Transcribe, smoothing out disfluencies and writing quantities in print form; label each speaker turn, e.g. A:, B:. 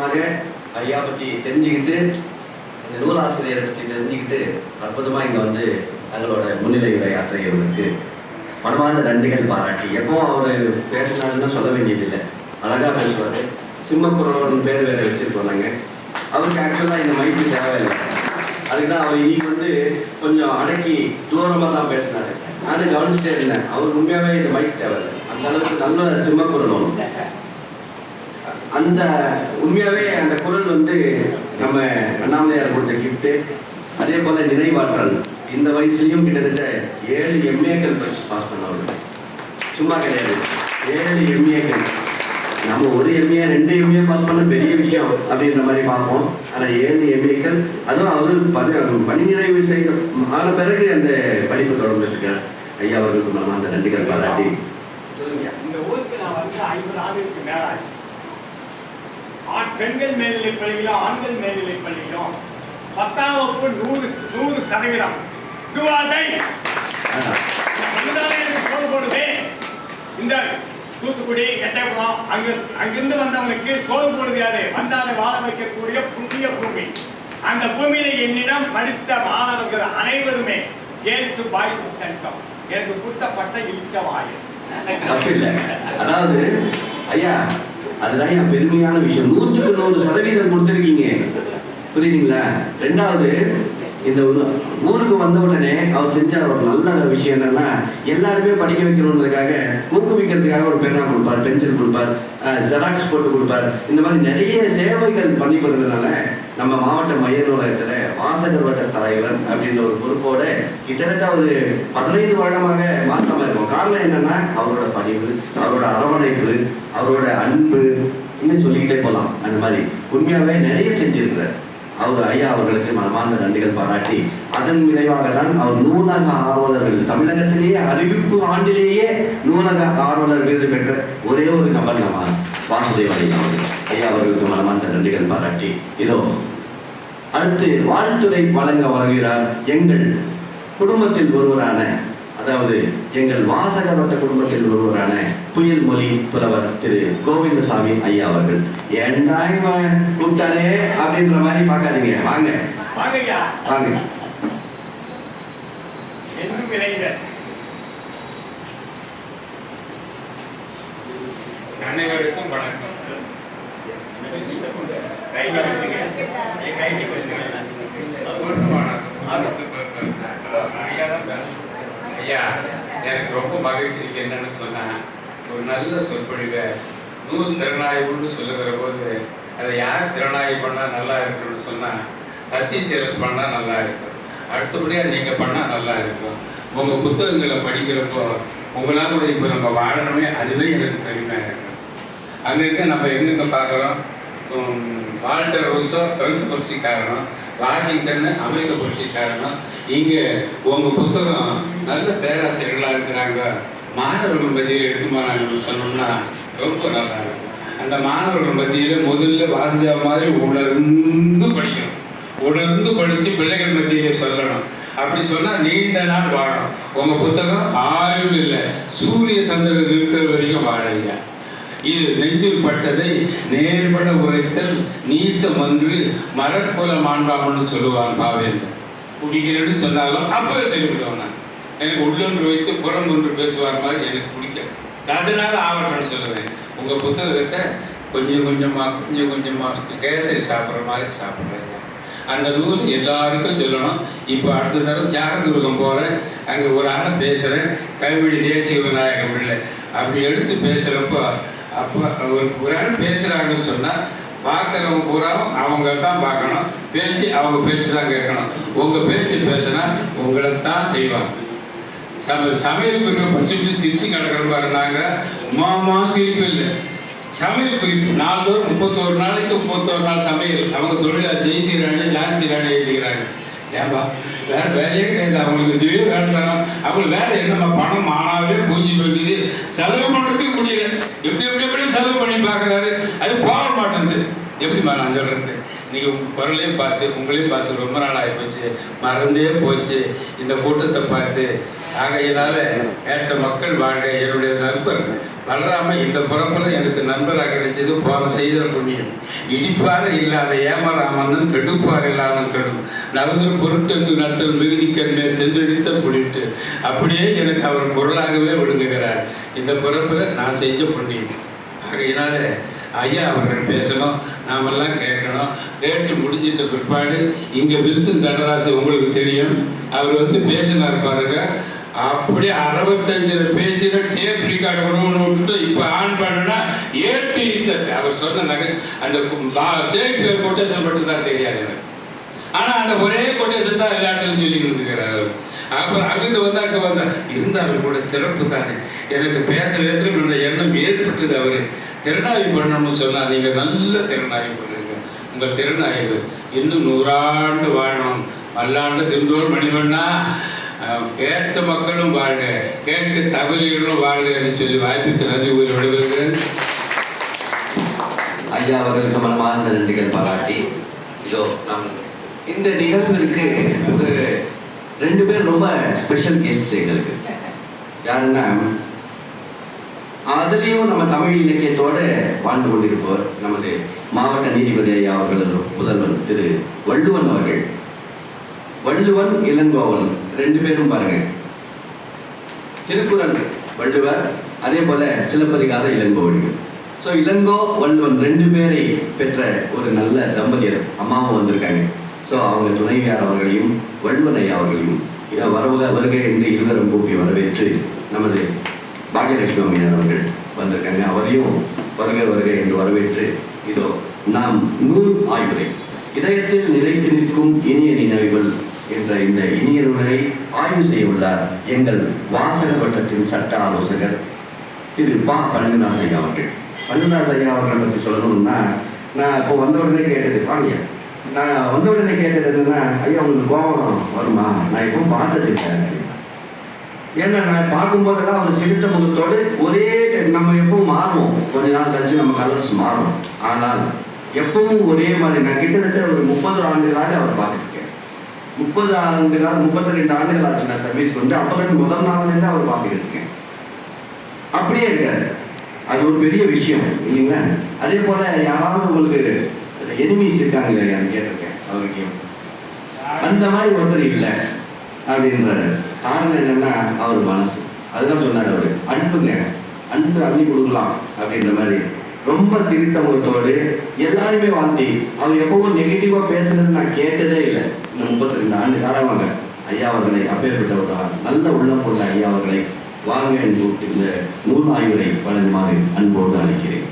A: ஆழமாக ஐயா பற்றி தெரிஞ்சுக்கிட்டு, இந்த நூலாசிரியரை பற்றி தெரிஞ்சுக்கிட்டு அற்புதமாக இங்கே வந்து தங்களோட முன்னிலை உரையாற்றியவருக்கு மனமார்ந்த நன்றிகள் பாராட்டி, எப்பவும் அவர் பேசினாருன்னு சொல்ல வேண்டியதில்லை, அழகாக பேசுவார். சிம்மக்குரலோட பேர் வேற வச்சுருக்கோம் நாங்கள். அவருக்கு ஆக்சுவலாக இந்த மைக்கு தேவையில்லை, அதுக்கு தான் அவர் இன்னைக்கு வந்து கொஞ்சம் அடக்கி தூரமாக தான் பேசினார். நானும் கவனிச்சுட்டே இருந்தேன், அவர் உண்மையாகவே இந்த மைக் தேவையில்லை, அந்த அளவுக்கு நல்ல சிம்மக்குரல் ஒன்று. அந்த உண்மையாகவே அந்த குரல் வந்து நம்ம அண்ணாமலையார் கொடுத்த கிஃப்ட்டு. அதே போல் நினைவாற்றல், இந்த வயசுலையும் கிட்டத்தட்ட 7 எம்ஏக்கள் படிச்சு பாஸ் பண்ணவர், சும்மா கிடையாது. 7 எம்ஏக்கள். நம்ம ஒரு எம்ஏ 2 எம்ஏ பாஸ் பண்ண பெரிய விஷயம் அப்படின்ற மாதிரி பார்ப்போம். ஆனால் 7 எம்ஏக்கள், அதுவும் அவர் பணி நிறைவு செய்த ஆன பிறகு அந்த படிப்பு தொடர்ந்துருக்கார். ஐயா அவர்களுக்கு நம்ம அந்த நன்றிகள் பாராட்டி.
B: இந்த ஊருக்கு நான் வந்து 50 ஆண்டுக்கு மேலாச்சு. பெண்கள் மேல்நிலை பள்ளியிலும் ஆண்கள் மேல்நிலை பள்ளியிலும் 10ஆம் வகுப்பு 100% போடுவே. இந்த தூத்துக்குடி எட்டயபுரம் அங்கிருந்து வந்தவனுக்கு சோறு போடுது யாரு? வந்தாலே வாழ வைக்கக்கூடிய புண்ணிய பூமி. அந்த பூமியில என்னிடம் படித்த மாணவர்கள் அனைவருமே கேர்ள்ஸ் பாய்ஸ் சென்டம் எனக்கு கொடுத்தப்பட்ட இழிச்சவாயு.
A: தப்பில்லை. அதாவது ஐயா, அதுதான் என் பெருமையான விஷயம். 100% கொடுத்துருக்கீங்க, புரியுதுங்களா? ரெண்டாவது, இந்த ஊருக்கு வந்த உடனே அவர் செஞ்ச ஒரு நல்ல விஷயம் என்னன்னா, எல்லாருமே படிக்க வைக்கணுன்றதுக்காக ஊக்குவிக்கிறதுக்காக ஒரு பெண்ணா கொடுப்பார், பென்சில் கொடுப்பார், ஜெராக்ஸ் போட்டு கொடுப்பார். இந்த மாதிரி நிறைய சேவைகள் பண்ணி கொடுத்ததுனால நம்ம மாவட்ட மைய நூலகத்தில் வாசகர் வட்ட தலைவர் அப்படின்ற ஒரு பொறுப்போட கிட்டத்தட்ட ஒரு 15 வருடமாக மாற்றமாக இருக்கும். காரணம் என்னன்னா, அவரோட பணிவு, அவரோட அரவணைப்பு, அவரோட அன்பு, இன்னும் சொல்லிக்கிட்டே போகலாம். அந்த மாதிரி உண்மையாகவே நிறைய செஞ்சிருக்கிறார். அவர் ஐயா அவர்களுக்கு மனமார்ந்த நன்றிகள் பாராட்டி, அதன் விளைவாக தான் அவர் நூலக ஆர்வலர்கள், தமிழகத்திலேயே அறிவிப்பு ஆண்டிலேயே நூலக ஆர்வலர் விருது பெற்ற ஒரே ஒரு நபர் நம்ம வாசுதேவ ஐயா அவர்கள். ஐயா அவர்களுக்கு மனமார்ந்த நன்றிகள் பாராட்டி, இதோ அடுத்து வாழ்த்துறை வழங்க வருகிறார் எங்கள் குடும்பத்தில் ஒருவரான, அதாவது எங்கள் வாசகர் வட்ட குடும்பத்தில் ஒருவரான புயல் மொழி புலவர் திரு கோவிந்தசாமி ஐயா அவர்கள். ஏண்டா கூப்பிட்டாலே அப்படின்ற மாதிரி பார்க்காதீங்க, வாங்க வாங்க.
C: அனைவருக்கும் வணக்கம். ஐயா, எனக்கு ரொம்ப மகிழ்ச்சி என்னன்னு சொன்னா, ஒரு நல்ல சொற்பொழிவை நூல் திறனாய்வுன்னு சொல்லுகிற போது அதை யார் திறனாய்வு பண்ணால் நல்லா இருக்குன்னு சொன்னால், சத்தியசீலஸ் பண்ணால் நல்லா இருக்கும், அடுத்தபடியாக நீங்கள் பண்ணால் நல்லா இருக்கும். உங்கள் புத்தகங்களை படிக்கிறப்போ உங்களால் கூட இப்போ நம்ம வாழணுமே, அதுவே எனக்கு பெருமையாக இருக்கும். அங்கே இருக்க நம்ம எங்கெங்கே பார்க்குறோம், வால்டர் ரூசோ பிரெஞ்சு புரட்சிக்காரனும், வாஷிங்டன் அமெரிக்க புரட்சிக்காரனும், இங்கே உங்கள் புத்தகம் நல்ல பேராசிரியர்களாக இருக்கிறாங்க, மாணவர்கள் மத்தியில் எடுத்துமாறாங்கன்னு சொன்னோம்னா ரொம்ப நல்லா இருக்கும். அந்த மாணவர்கள் மத்தியில் முதல்ல வாசுதேவ மாதிரி உணர்ந்து படிக்கணும், உணர்ந்து படித்து பிள்ளைகள் மத்தியிலே சொல்லணும். அப்படி சொன்னால் நீண்ட நாள் வாழும். உங்கள் புத்தகம் ஆயுள் இல்லை, சூரிய சந்திரன் இருக்கிற வரைக்கும் வாழையா. இது நெஞ்சில் பட்டதை நேர்பட உரைத்தல் நீசம் ஒன்று மரக்குல மாண்பாமன்னு சொல்லுவான் பாவேந்தர். குடிக்கிறேன்னு சொன்னாலும் அப்பவே சொல்லிவிடுவேன் நான். எனக்கு உள்ளொன்று வைத்து புறம் ஒன்று பேசுவார் மாதிரி எனக்கு பிடிக்கும், அதனால ஆவட்டம்னு சொல்லுவேன். உங்கள் புத்தகத்தை கொஞ்சம் கொஞ்சமாக கேசரி சாப்பிட்ற மாதிரி சாப்பிட்றேன். அந்த நூல் எல்லாருக்கும் சொல்லணும். இப்போ அடுத்த தடவை தியாகதுருகம் போகிறேன், அங்கே ஒரு ஆளை பேசுகிறேன், கைவிடி தேசிய விநாயகம் பிள்ளை அப்படி எடுத்து பேசுகிறப்போ, அப்போ ஒரு ஆள் பேசுகிறாங்கன்னு சொன்னால் பார்க்குறவங்க பூராவும் அவங்க தான் பார்க்கணும், பேச்சு அவங்க பேச்சு தான் கேட்கணும். உங்கள் பேச்சு பேசுனா உங்களை தான் செய்வாங்க. சமையல் குறிப்பை படிச்சுட்டு சிரிச்சு கிடக்கிற பாருனாங்க, மாமா சிரிப்பு இல்லை. சமையல் குறிப்பு நாள்தோறும் 31 நாளைக்கு 31 நாள் சமையல். அவங்க தொழிலாளர் ஜெய்சி ராணி ஜான்சி ராணி எழுதிக்கிறாங்க. ஏன்பா வேற வேலையே கிடையாது அவங்களுக்கு, இதுவே வேலை தரோம். அவங்களுக்கு வேலை என்னம்மா, பணம் மானாவே பூஞ்சி போய்க்குது, செலவு பண்ணுறதுக்கு முடியல. எப்படி செலவு பண்ணி பார்க்குறாரு, அது போக மாட்டேங்குது. எப்படிமா நான் சொல்கிறது, நீங்கள் உங்கள் குரலையும் பார்த்து உங்களையும் பார்த்து ரொம்ப நாள் ஆகி போச்சு, மறந்தே போச்சு இந்த கூட்டத்தை பார்த்து. ஆகையினால ஏற்ற மக்கள் வாழ்க என்னுடைய நண்பர் பலராம இந்த பிறப்பில் எனக்கு நண்பராக கிடைச்சது போன செய்த புண்ணியம். இடிப்பாறு இல்லாத ஏமராமன் கெடுப்பாறு இல்லாமல் கெடும் நவதர் பொருட்டென்று நத்தல் மிகுதிக்கண்ணே சென்றெடுத்த புடிட்டு அப்படியே எனக்கு அவர் பொருளாகவே விழுங்குகிறார். இந்த பிறப்பில் நான் செஞ்ச புண்ணியம். ஆகையினால ஐயா அவர்கள் பேசணும், நாமெல்லாம் கேட்கணும். கேட்டு முடிஞ்சிட்ட பிற்பாடு இங்கே வில்சன் தண்டராசு உங்களுக்கு தெரியும், அவர் பேசினார் பாருங்க. அப்படியே 65 பேசின டேப் ரெக்கார்டு பண்ணணும்னு விட்டுட்டு இப்போ ஆன் பண்ணனா அவர் சொன்ன நகை அந்த ஷேக்ஸ்பியர் கொட்டேஷன் மட்டும் தான் தெரியாது எனக்கு. ஆனால் அந்த ஒரே கொட்டேஷன் தான் எல்லா இடத்துலையும் சொல்லி கொடுத்துக்கிறார். அப்புறம் அங்கே வந்தா இருந்தாலும் கூட சிறப்பு தானே எனக்கு பேச வேண்டும் என்ற எண்ணம் ஏற்பட்டது. அவர் திறனாய்வு பண்ணணும்னு சொன்னால் நீங்கள் நல்ல திறனாய்வு பண்ணுங்க. உங்கள் திறனாய்வு இன்னும் 100 ஆண்டு வாழணும். பல்லாண்டு தின்றோர் மணிவண்ணா கேட்ட மக்களும் வாழ்க, கேட்டு தவறிகளும் வாழ்க என்று சொல்லி வாய்ப்புக்கு நன்றி கூறி விடுகிறேன்.
A: ஐயா அவர்களுக்கு மனமார்ந்த நன்றிகள் பாராட்டி இதோ நம் இந்த நிகழ்விற்கு ஒரு 2 பேர் ரொம்ப ஸ்பெஷல் கெஸ்ட் எங்களுக்கு. யாருன்னா அதுலேயும் நம்ம தமிழ் இலக்கியத்தோடு வாழ்ந்து கொண்டிருப்பவர் நமது மாவட்ட நீதிபதி ஐயா அவர்கள் முதல்வர் திரு வள்ளுவன் அவர்கள். வள்ளுவன் இளங்கோவன் 2 பேரும் பாருங்க, திருக்குறள் வள்ளுவர், அதே போல சிலப்பதிகார இளங்கோவடிகள். ஸோ இளங்கோ வள்ளுவன் 2 பேரை பெற்ற ஒரு நல்ல தம்பதியர் அம்மாவும் வந்திருக்காங்க. ஸோ அவங்க துணைவியார் அவர்களையும் வள்ளுவன் ஐயா அவர்களையும் வருகை என்று இருவரும் கூப்பி வரவேற்று நமது பாகியலட்சுமி அம்மையார் அவர்கள் வந்திருக்காங்க. அவரையும் வருகை என்று வரவேற்று இதோ நாம் நூல் ஆய்வுரை இதயத்தில் நிலைத்து நிற்கும் இனிய நினைவுகள் என்ற இந்த இனிய நூலை ஆய்வு செய்ய உள்ளார் எங்கள் வாசக வட்டத்தின் சட்ட ஆலோசகர் திரு பா. பழனிதாஸ் ஐயா அவர்கள். பழனிதாஸ் ஐயா அவர்களை பற்றி சொல்லணும்னா, நான் இப்போ வந்த உடனே கேட்டது வாங்க, நான் வந்த உடனே கேட்டது என்னன்னா, ஐயா உங்களுக்கு கோபம் வருமா? நான் எப்பவும் பார்த்தது இல்லை. ஏன்னா நான் பார்க்கும்போதெல்லாம் அவர் சிரித்த முகத்தோடு ஒரே நம்ம எப்பவும் மாறுவோம், கொஞ்ச நாள் கழிச்சு நம்ம கலர்ஸ் மாறும். ஆனால் எப்பவும் ஒரே மாதிரி நான் கிட்டத்தட்ட ஒரு 30 ஆண்டுகளாக அவர் பார்த்துருக்கேன். 30 ஆண்டுகள் 32 ஆண்டுகள் ஆச்சு நான் சர்வீஸ் வந்து. அப்போ முதல் நாள்லேருந்து அவர் பார்த்துட்டு இருக்கேன். அப்படியே இருக்காரு. அது ஒரு பெரிய விஷயம் இல்லைங்களா? அதே போல யாராவது உங்களுக்கு எனிமீஸ் இருக்காங்க இல்லையான்னு கேட்டிருக்கேன் அவருக்கு. அந்த மாதிரி ஒருத்தர் இல்லை அப்படின்றாரு. காரணம் என்னன்னா அவர் மனசு. அதுதான் சொன்னார் அவர், அன்புங்க, அன்பு அள்ளி கொடுக்கலாம் அப்படின்ற மாதிரி ரொம்ப சிரித்த முகத்தோடு எல்லாருமே வாழ்த்தி. அவர் எப்பவும் நெகட்டிவா பேசுறது நான் கேட்டதே இல்லை. இந்த 32 ஆண்டு காலமாக ஐயா அவர்களை அப்பேற்பட்ட நல்ல உள்ளம் கொண்ட ஐயா அவர்களை வாங்க என்று கூப்பிட்டு இந்த நூல் ஆய்வுரை வழங்குமாறு அன்போடு அழைக்கிறேன்.